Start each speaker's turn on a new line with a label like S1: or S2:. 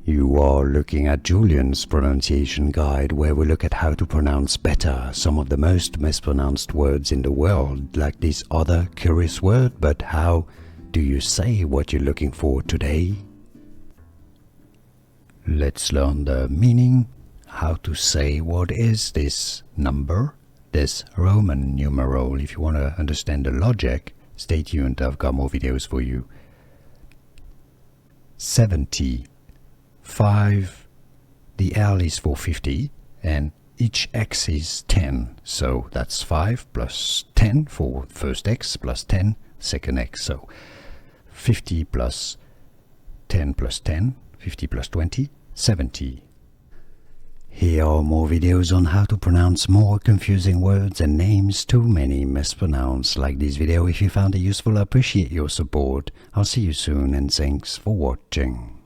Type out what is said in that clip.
S1: You are looking at Julian's pronunciation guide, where we look at how to pronounce better some of the most mispronounced words in the world, like this other curious word. But how do you say what you're looking for today? Let's learn the meaning, how to say what is this number, this Roman numeral. If you want to understand the logic, stay tuned, I've got more videos for you. 70. 5, the L is for 50, and each X is 10, so that's 5 plus 10 for first X plus 10 second X, so 50 plus 10 plus 10, 50 plus 20, 70. Here are more videos on how to pronounce more confusing words and names too many mispronounced. Like this video if you found it useful. I appreciate your support. I'll see you soon, and thanks for watching.